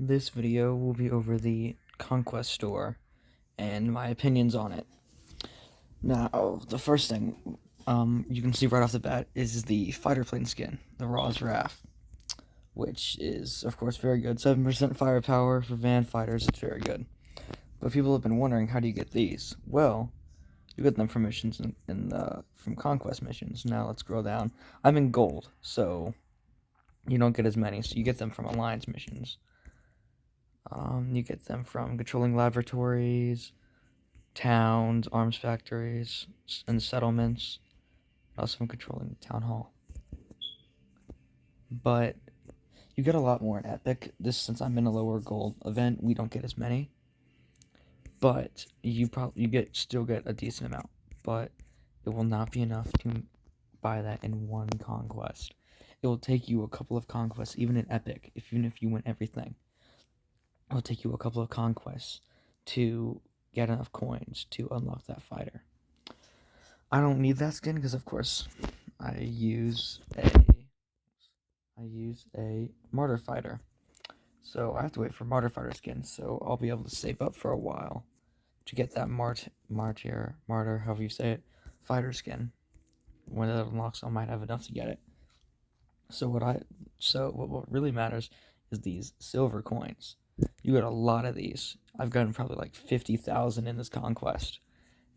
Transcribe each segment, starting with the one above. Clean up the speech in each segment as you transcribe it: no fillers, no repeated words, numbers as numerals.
This video will be over the Conquest Store and my opinions on it. Now, the first thing you can see right off the bat is the fighter plane skin, the Raw's Wrath, which is, of course, very good. 7% firepower for van fighters, it's very good. But people have been wondering, how do you get these? Well, you get them from missions from Conquest missions. Now, let's scroll down. I'm in gold, so you don't get as many, so you get them from Alliance missions. You get them from controlling laboratories, towns, arms factories, and settlements. Also from controlling the town hall. But you get a lot more in Epic. Since I'm in a lower gold event, we don't get as many. But you still get a decent amount. But it will not be enough to buy that in one conquest. It will take you a couple of conquests, even in Epic, even if you win everything. It will take you a couple of conquests to get enough coins to unlock that fighter. I don't need that skin because, of course, I use a martyr fighter, so I have to wait for martyr fighter skin. So I'll be able to save up for a while to get that martyr, however you say it, fighter skin. When it unlocks, I might have enough to get it. So what really matters is these silver coins. You get a lot of these. I've gotten probably like 50,000 in this conquest.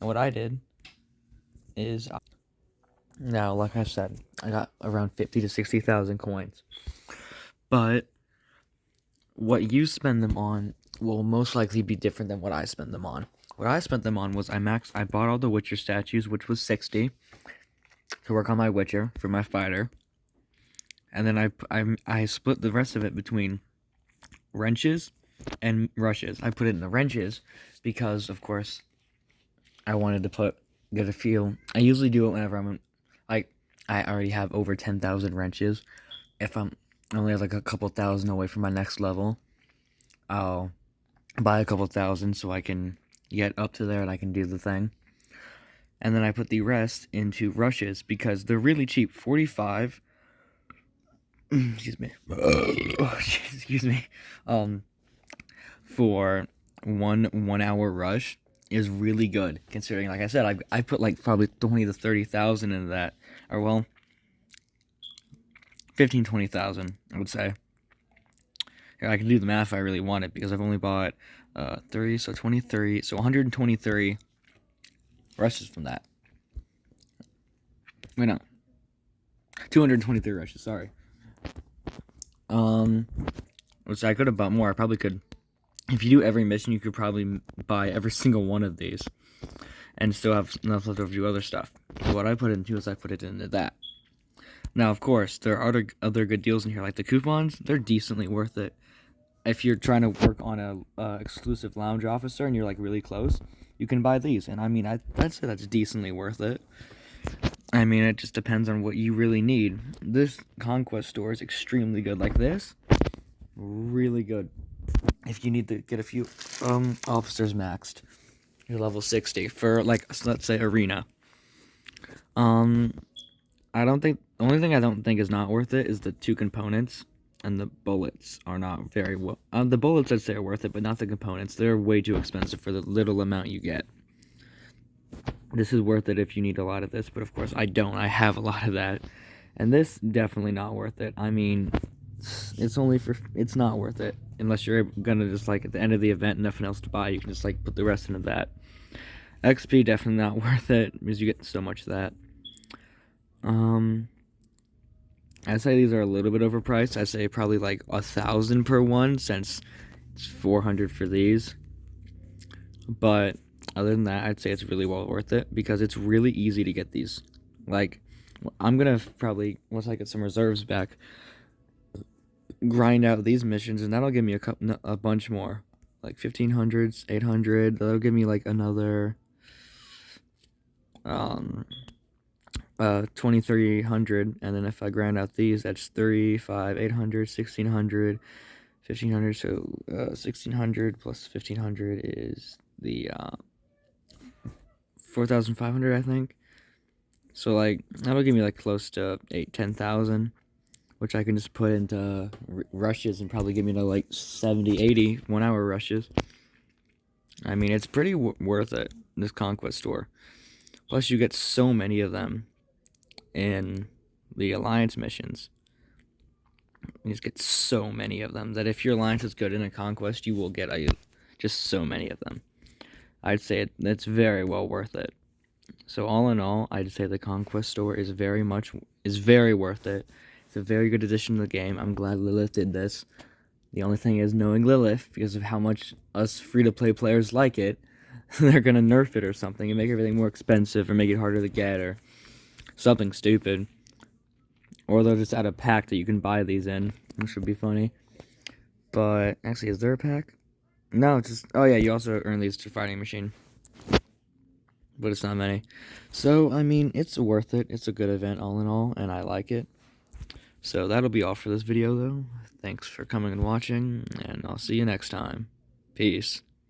And what I did is, now, like I said, I got around 50 to 60,000 coins. But what you spend them on will most likely be different than what I spend them on. What I spent them on was I bought all the Witcher statues, which was 60, to work on my Witcher for my fighter. And then I split the rest of it between wrenches and rushes. I put it in the wrenches because, of course, I wanted to get a feel. I usually do it whenever I already have over 10,000 wrenches. If I'm only like a couple thousand away from my next level, I'll buy a couple thousand so I can get up to there and I can do the thing. And then I put the rest into rushes because they're really cheap. 45. Excuse me. Excuse me. For 1 hour rush is really good, considering, like I said, I put like probably 20 to 30,000 into that, or well, 15-20,000, I would say. Here, I can do the math if I really want it, because I've only bought 3, so 23, so 123 rushes from that. Wait, no, 223 rushes. Sorry. Which I could have bought more. I probably could. If you do every mission, you could probably buy every single one of these and still have enough left over to do other stuff. So what I put into is I put it into that. Now, of course, there are other good deals in here, like the coupons. They're decently worth it. If you're trying to work on a exclusive lounge officer and you're like really close, you can buy these. And I mean, I'd say that's decently worth it. I mean, it just depends on what you really need. This Conquest Store is extremely good. Like this, really good. If you need to get a few officers maxed, you're level 60 for, like, let's say arena. I don't think the only thing I don't think is not worth it is the 2 components, and the bullets are not very well. The bullets I'd say are worth it, but not the components. They're way too expensive for the little amount you get. This is worth it if you need a lot of this, but of course I don't. I have a lot of that, and this definitely not worth it. I mean, it's not worth it unless you're gonna just, like, at the end of the event, nothing else to buy, you can just, like, put the rest into that. XP definitely not worth it because you get so much of that. I'd say these are a little bit overpriced. I'd say probably like 1,000 per one, since it's 400 for these. But other than that, I'd say it's really well worth it because it's really easy to get these. Like, I'm gonna probably, once I get some reserves back, grind out these missions, and that'll give me a bunch more, like 1,500s, 800. That'll give me like another 2,300, and then if I grind out these, that's 3, 5, 800, 1,600, 1,500. So 1,600 plus 1,500 is the 4,500, I think. So, like, that'll give me like close to 10,000. which I can just put into rushes and probably give me to like 70, 80 1-hour rushes. I mean, it's pretty worth it, this Conquest Store. Plus, you get so many of them in the Alliance missions. You just get so many of them that if your Alliance is good in a Conquest, you will get just so many of them. I'd say it's very well worth it. So all in all, I'd say the Conquest Store is very worth it. It's a very good addition to the game. I'm glad Lilith did this. The only thing is, knowing Lilith, because of how much us free-to-play players like it, they're gonna nerf it or something and make everything more expensive or make it harder to get or something stupid. Or they'll just add a pack that you can buy these in, which would be funny. But actually, is there a pack? No, it's just, oh yeah, you also earn these to fighting machine. But it's not many. So, I mean, it's worth it. It's a good event all in all, and I like it. So that'll be all for this video, though. Thanks for coming and watching, and I'll see you next time. Peace.